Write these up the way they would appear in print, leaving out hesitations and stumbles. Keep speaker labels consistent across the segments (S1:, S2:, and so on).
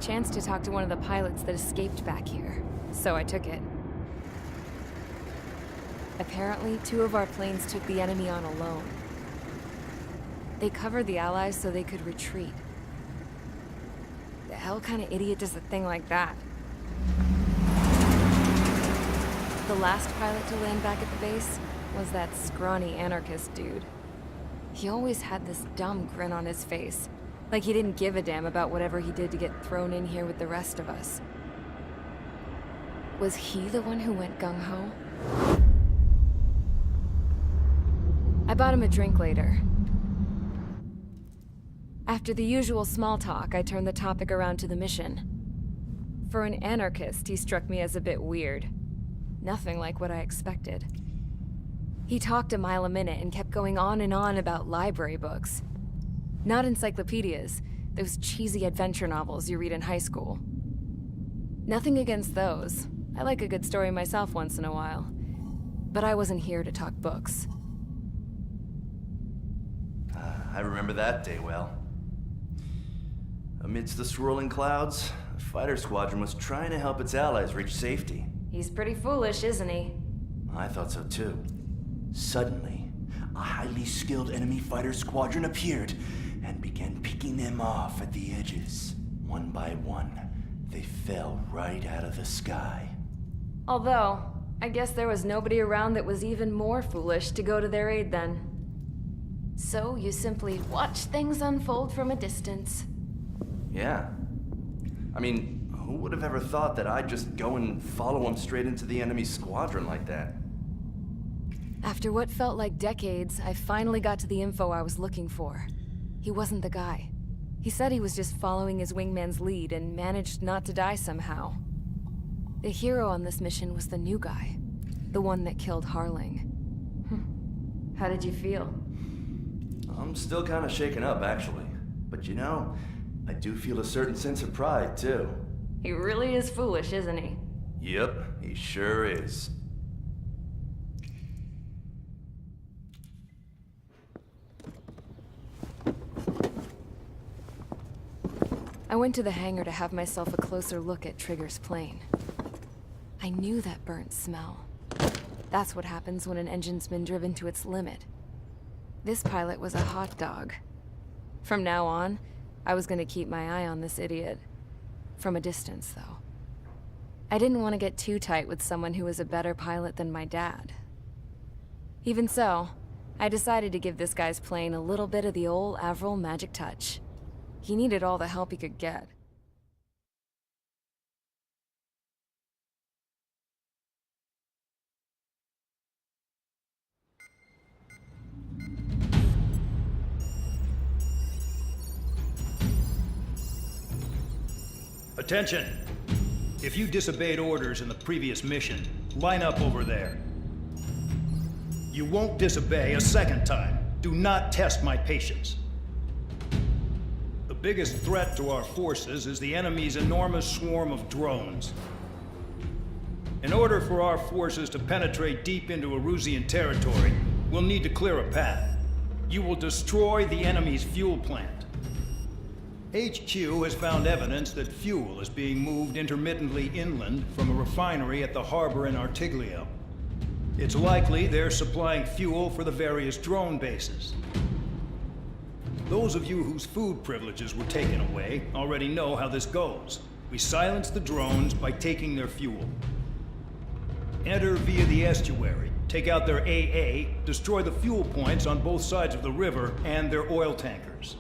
S1: chance to talk to one of the pilots that escaped back here, so I took it. Apparently, 2 of our planes took the enemy on alone. They covered the Allies so they could retreat. The hell kind of idiot does a thing like that? The last pilot to land back at the base was that scrawny anarchist dude. He always had this dumb grin on his face, like he didn't give a damn about whatever he did to get thrown in here with the rest of us. Was he the one who went gung-ho? I bought him a drink later. After the usual small talk, I turned the topic around to the mission. For an anarchist, he struck me as a bit weird. Nothing like what I expected. He talked a mile a minute and kept going on and on about library books. Not encyclopedias, those cheesy adventure novels you read in high school. Nothing against those. I like a good story myself once in a while. But I wasn't here to talk books.
S2: I remember that day well. Amidst the swirling clouds, a fighter squadron was trying to help its allies reach safety.
S1: He's pretty foolish, isn't he?
S2: I thought so too. Suddenly, a highly skilled enemy fighter squadron appeared and began picking them off at the edges. One by one, they fell right out of the sky.
S1: Although, I guess there was nobody around that was even more foolish to go to their aid then. So you simply watch things unfold from a distance.
S2: Yeah. I mean, who would have ever thought that I'd just go and follow him straight into the enemy squadron like that?
S1: After what felt like decades, I finally got to the info I was looking for. He wasn't the guy. He said he was just following his wingman's lead and managed not to die somehow. The hero on this mission was the new guy. The one that killed Harling. How did you feel?
S2: I'm still kind of shaken up, actually. But you know, I do feel a certain sense of pride, too.
S1: He really is foolish, isn't he?
S2: Yep, he sure is.
S1: I went to the hangar to have myself a closer look at Trigger's plane. I knew that burnt smell. That's what happens when an engine's been driven to its limit. This pilot was a hot dog. From now on, I was gonna keep my eye on this idiot. From a distance, though. I didn't want to get too tight with someone who was a better pilot than my dad. Even so, I decided to give this guy's plane a little bit of the old Avril magic touch. He needed all the help he could get.
S3: Attention! If you disobeyed orders in the previous mission, line up over there. You won't disobey a second time. Do not test my patience. The biggest threat to our forces is the enemy's enormous swarm of drones. In order for our forces to penetrate deep into Erusian territory, we'll need to clear a path. You will destroy the enemy's fuel plant. HQ has found evidence that fuel is being moved intermittently inland from a refinery at the harbor in Artiglio. It's likely they're supplying fuel for the various drone bases. Those of you whose food privileges were taken away already know how this goes. We silence the drones by taking their fuel. Enter via the estuary, take out their AA, destroy the fuel points on both sides of the river and their oil tankers.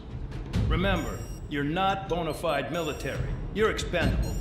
S3: Remember, you're not bona fide military. You're expendable.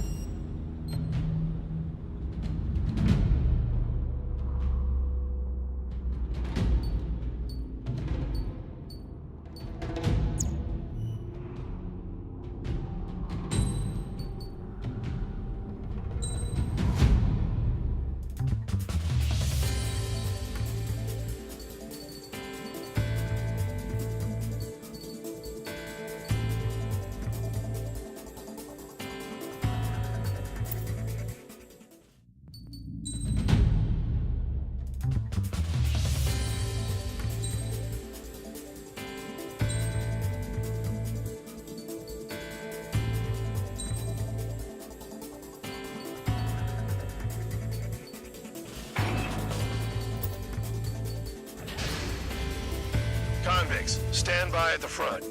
S4: Convicts, stand by at the front.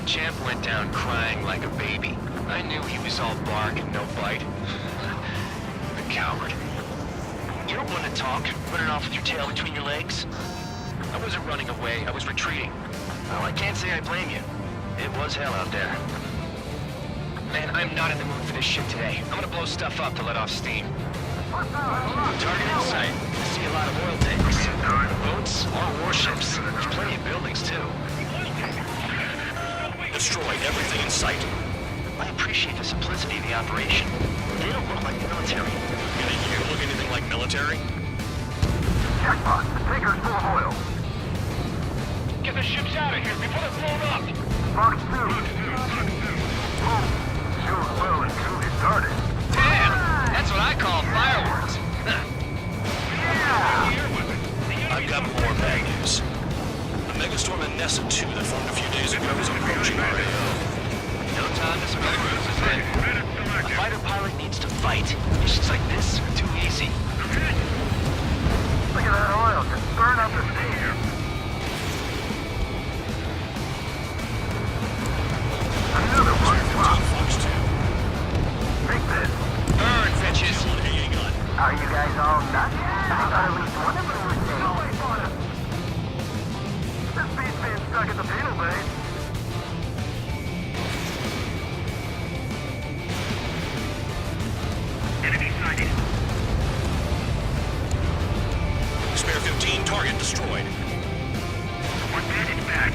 S5: Champ went down crying like a baby. I knew he was all bark and no bite. The coward. You don't want to talk, running off with your tail between your legs? I wasn't running away, I was retreating. Well, I can't say I blame you. It was hell out there. Man, I'm not in the mood for this shit today. I'm gonna blow stuff up to let off steam. Target in sight. I see a lot of oil tanks. Boats, all warships. There's plenty of buildings, too.
S4: Destroy everything in sight.
S5: I appreciate the simplicity of the operation. They don't look like the military.
S4: Do you look anything like military?
S6: Jackpot! The tanker's full of oil.
S5: Get the ships out of here before they're blown up!
S6: Box 2. Boom. Shows well and truly started.
S5: Damn! That's what I call fireworks.
S4: I've got more bad news. The megastorm in Nessa 2 that formed a few days ago is approaching our AO.
S5: No time to smell roses then. A fighter pilot needs to fight. Missions like this are too easy.
S6: Look at that oil. Just burn up the steam. Another one. Wow.
S4: Fox 2.
S6: Take this.
S5: Burn, bitches!
S4: Hang on.
S6: Are you guys all nuts? I thought at least one of them was dead. No way for it. This beast's being stuck at the penal base. Enemy sighted.
S4: Spare 15, target destroyed.
S6: One bandit back.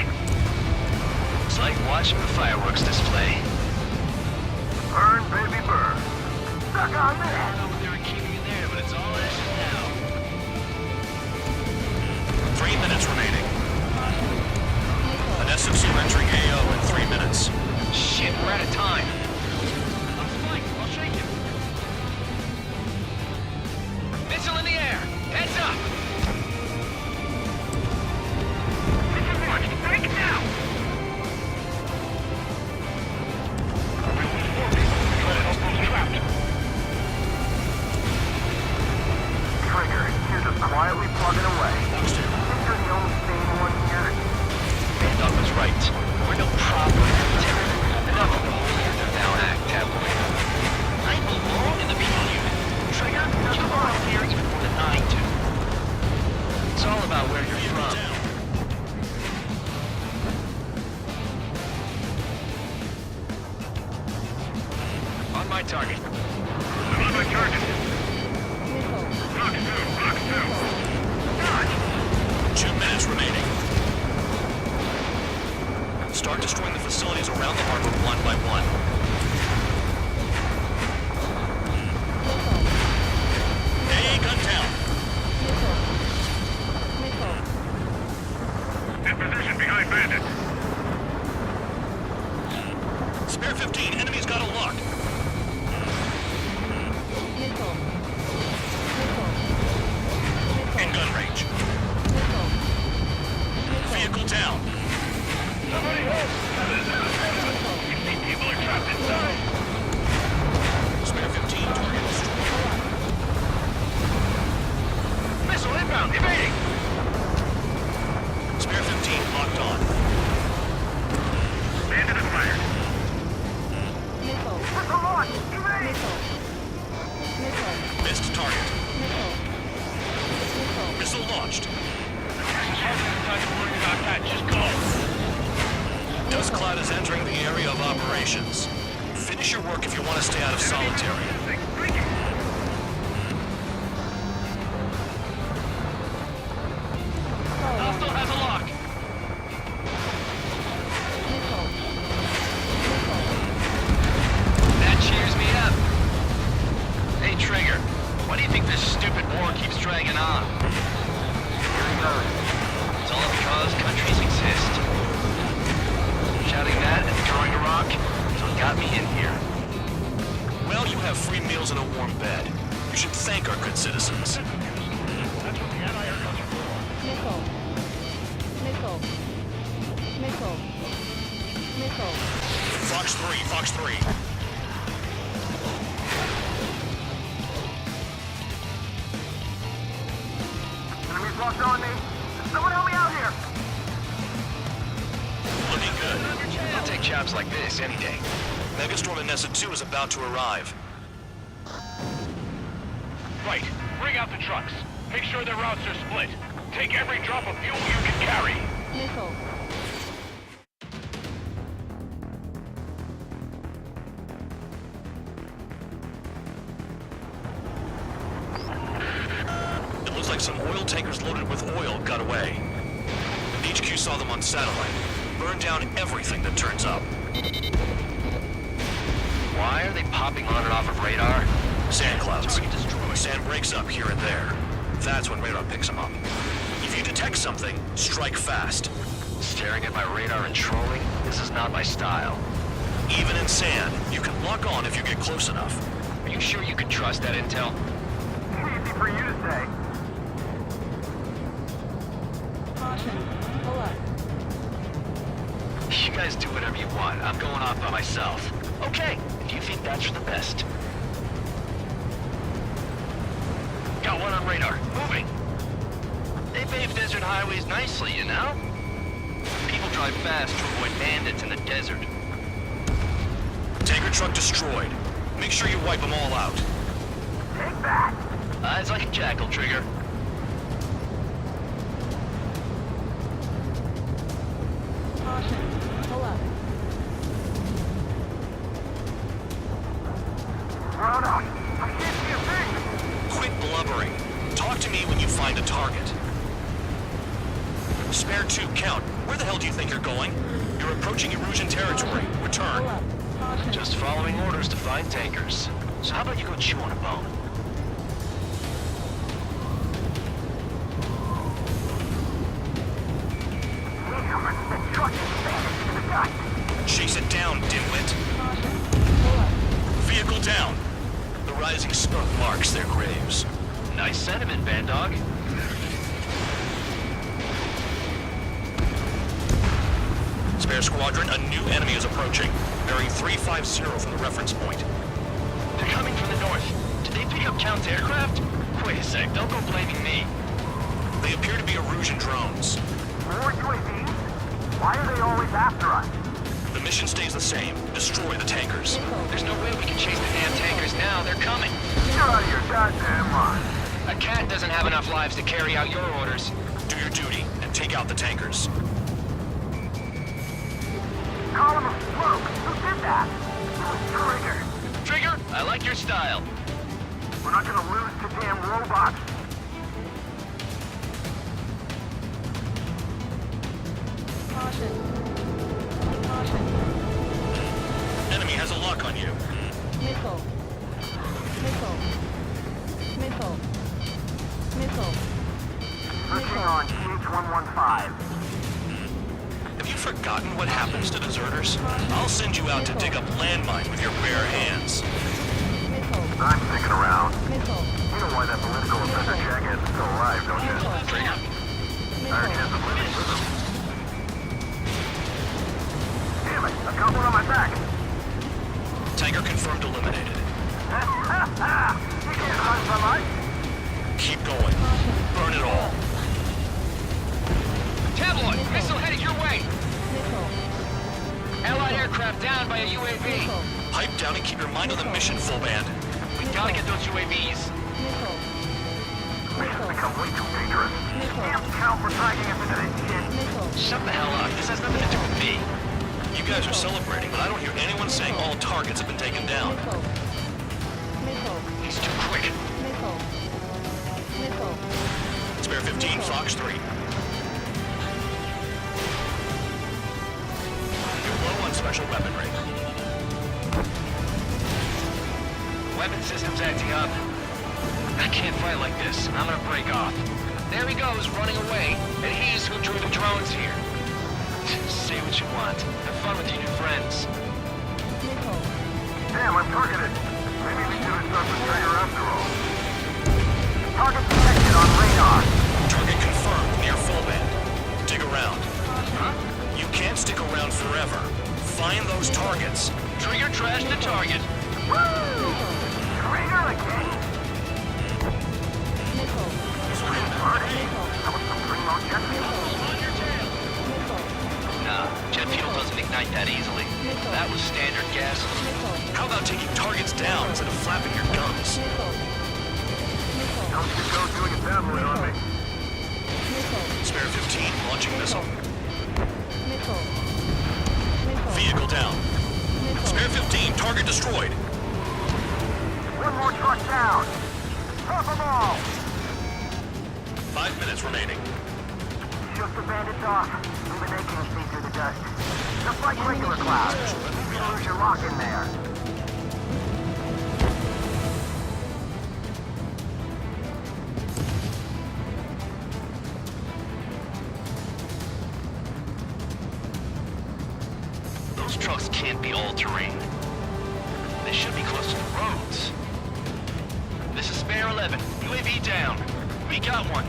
S5: It's like watching the fireworks display.
S6: Burn, baby, burn. Stuck on this.
S5: I don't know what they were keeping in there, but it's all ashes now.
S4: 3 minutes remaining. An S-2 entering AO in 3 minutes.
S5: Shit, we're out of time. I'm flank. I'll shake him. Missile in the air. Heads up.
S6: Break it now. Trigger, you're just quietly plugging away. Think you're the only sane one here?
S5: Doug was right. We're no problem military. Enough of the whole year to now act that way. I belong in the people unit. Trigger, you weren't here even more than I do. It's all about where you're from. On my target.
S6: I'm on my target. Box 2. Dodge.
S4: 2 minutes remaining. Start destroying the facilities around the harbor one by one. AA gun down.
S6: In position behind bandits.
S4: Spare 15, enemy's got a lock. In gun range. Vehicle down.
S6: Somebody help! People are trapped inside.
S4: Spare 15, target destroyed.
S5: Missile inbound, evading!
S4: Spare 15 locked on.
S6: Bandit is fired. Missile launch! Evade!
S4: Missed target. Missile launched.
S5: Just go!
S4: Dust cloud is entering the area of operations. Finish your work if you want to stay out of solitary.
S5: Hostile has a lock! That cheers me up. Hey, Trigger, why do you think this stupid war keeps dragging on?
S6: Here he goes.
S5: It's all because countries exist. Shouting that and throwing a rock is what got me in here.
S4: Well, you have free meals and a warm bed. You should thank our good citizens.
S7: Missile. Missile. Missile. Missile.
S4: Fox 3, Fox 3.
S6: Enemies locked on me. Someone help me out here.
S4: Looking good.
S5: I'll take jobs like this any day.
S4: Megastorm and Nessa 2 is about to arrive.
S8: Right. Bring out the trucks. Make sure their routes are split. Take every drop of fuel you can carry.
S7: Missile.
S4: It looks like some oil tankers loaded with oil got away. The HQ saw them on satellite. Burn down everything that turns up.
S5: Why are they popping on and off of radar?
S4: Sand clouds. Sand breaks up here and there. That's when radar picks them up. If you detect something, strike fast.
S5: Staring at my radar and trolling? This is not my style.
S4: Even in sand, you can lock on if you get close enough.
S5: Are you sure you can trust that intel?
S6: Easy for you to say.
S7: Caution. Pull up.
S5: You guys do whatever you want. I'm going off by myself. Okay, if you think that's for the best. Got one on radar. Moving. They pave desert highways nicely, you know? People drive fast to avoid bandits in the desert.
S4: Tanker truck destroyed. Make sure you wipe them all out.
S6: Take that.
S5: Eyes like a jackal, Trigger.
S7: Caution. Pull up.
S6: Run out. I can't see a thing.
S4: Quit blubbering. Talk to me when you find a target. Spare 2, count. Where the hell do you think you're going? You're approaching Erusian territory.
S7: Pull
S4: Return.
S7: up. Caution.
S5: Just following orders to find tankers. So how about you go chew on a bone?
S6: Damn, that truck is vanished in the gut.
S4: Chase it down, dimwit.
S7: Caution. Pull up.
S4: Vehicle down. The rising smoke marks their graves.
S5: Nice sentiment, Bandog.
S4: Spare squadron, a new enemy is approaching. Bearing 350 from the reference point.
S5: They're coming from the north. Did they pick up Count's aircraft? Wait a sec, don't go blaming me.
S4: They appear to be Erusian drones.
S6: More UAVs? Why are they always after us?
S4: The mission stays the same. Destroy the tankers.
S5: There's no way we can chase the damn tankers now. They're coming.
S6: You're out of your goddamn mind.
S5: A cat doesn't have enough lives to carry out your orders.
S4: Do your duty and take out the tankers.
S6: Column of smoke. Who did that? It was Trigger.
S5: Trigger, I like your style.
S6: We're not gonna lose to damn robots.
S7: Caution. Caution.
S4: Enemy has a lock on you.
S7: Missile. Missile. Missile. Missile.
S6: Searching on GTX1060.
S4: Have you forgotten what happens to deserters? I'll send you out to dig up landmine with your bare hands.
S7: Missile.
S6: I'm sticking around.
S7: Missile.
S6: You know why that political offender jackass is still alive, don't you?
S7: Missile.
S4: Trigger.
S6: Already has
S7: Missile.
S6: a living with him. Damn it, I've got one on my back.
S4: Tanker confirmed eliminated.
S6: You can't run for life.
S4: Keep going. Burn it all.
S5: Tabloid, missile headed your way.
S7: Missile.
S5: Allied aircraft down by a UAV.
S7: Missile.
S4: Pipe down and keep your mind on the mission, full band.
S5: We gotta get those UAVs.
S7: Missile.
S6: Mission's become way too dangerous.
S7: Missile.
S6: Damn count for tagging us into this shit.
S7: Missile.
S5: Shut the hell up. This has nothing to do with me.
S4: You guys are celebrating, but I don't hear anyone saying all targets have been taken down.
S7: Missile. Missile.
S5: He's too quick.
S7: Missile. Missile.
S4: Spare 15, Fox 3. You're low on special weaponry.
S5: Weapon system's acting up. I can't fight like this. I'm gonna break off. There he goes, running away. And he's who drew the drones here. Say what you want. Have fun with your new friends.
S7: Missile.
S6: Damn, I'm targeted. Maybe we should have stuck with Trigger after all. Target detected on radar.
S4: Target confirmed near full band. Dig around. You can't stick around forever. Find those targets.
S5: Trigger trash the target.
S6: Woo! Trigger again.
S7: Nickel.
S6: Party. That was some primo jet fuel.
S7: Nickel.
S5: Nah, jet fuel doesn't ignite that easily. That was standard gas.
S7: Nickel.
S4: How about taking targets down instead of flapping your gums?
S7: Nickel. Nickel.
S6: Don't you go doing it that way on me.
S7: Nickel.
S4: Spare 15 launching missile.
S7: Nickel. Nickel.
S4: Vehicle down.
S7: Nickel.
S4: Spare 15, target destroyed.
S6: One more truck down. Top them all.
S4: 5 minutes remaining.
S6: Shook the bandits off. Illuminating feet through the dust. Just like regular clouds. You lose your lock in there.
S5: Those trucks can't be all-terrain. They should be close to the roads. This is Spare 11. UAV down. We got one.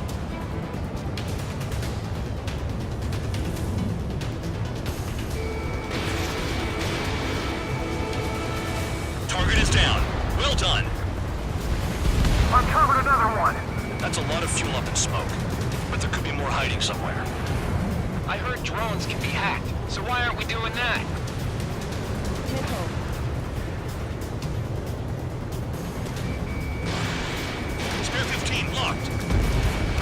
S4: Target is down. Well done.
S6: Uncovered another one.
S4: That's a lot of fuel up in smoke. But there could be more hiding somewhere.
S5: I heard drones can be hacked, so why aren't we doing that?
S7: Nickel.
S4: Spare 15 locked.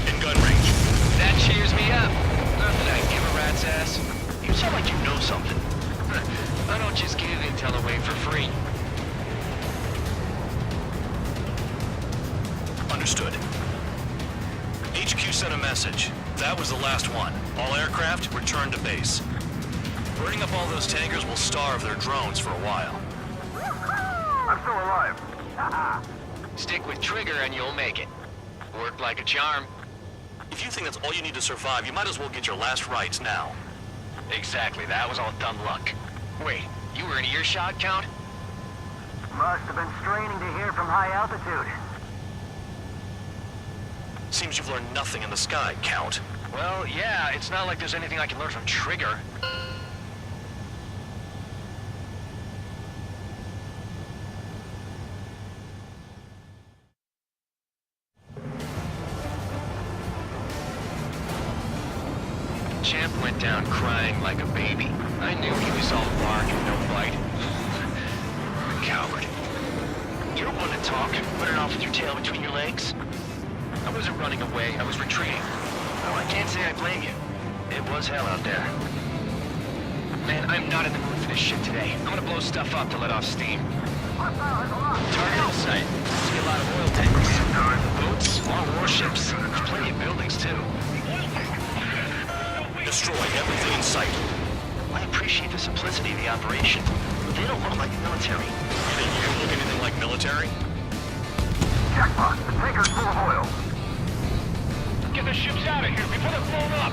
S4: In gun range.
S5: That cheers me up. Not that I give a rat's ass. You sound like you know something. I don't just give intel away for free.
S4: Understood. HQ sent a message. That was the last one. All aircraft return to base. Burning up all those tankers will starve their drones for a while.
S6: I'm still alive.
S5: Stick with Trigger and you'll make it. Worked like a charm.
S4: If you think that's all you need to survive, you might as well get your last rites now.
S5: Exactly, that was all dumb luck. Wait, you were in earshot, Count?
S6: Must have been straining to hear from high altitude.
S4: Seems you've learned nothing in the sky, Count.
S5: Well, yeah, it's not like there's anything I can learn from Trigger. Champ went down crying like a baby. I knew he was all bark and no bite. Coward. You don't want to talk, running off with your tail between your legs? I wasn't running away, I was retreating. Oh, I can't say I blame you. It was hell out there. Man, I'm not in the mood for this shit today. I'm gonna blow stuff up to let off steam. Target in sight. See a lot of oil tankers. Boats, more warships. There's plenty of buildings, too.
S4: Destroy everything in sight.
S5: I appreciate the simplicity of the operation, but they don't look like military.
S4: You think you look anything like military?
S6: Jackpot, the tanker's full of oil.
S8: Get the ships out of here before they're blown up.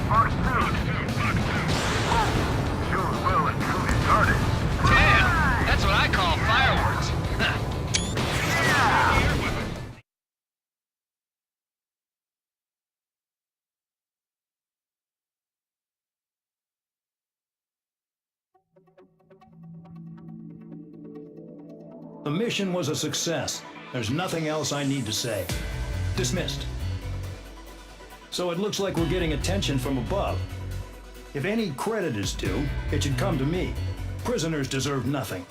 S6: Mark soon. Goes well and truly started.
S5: Damn! That's what I call fireworks.
S3: The mission was a success. There's nothing else I need to say. Dismissed. So it looks like we're getting attention from above. If any credit is due, it should come to me. Prisoners deserve nothing.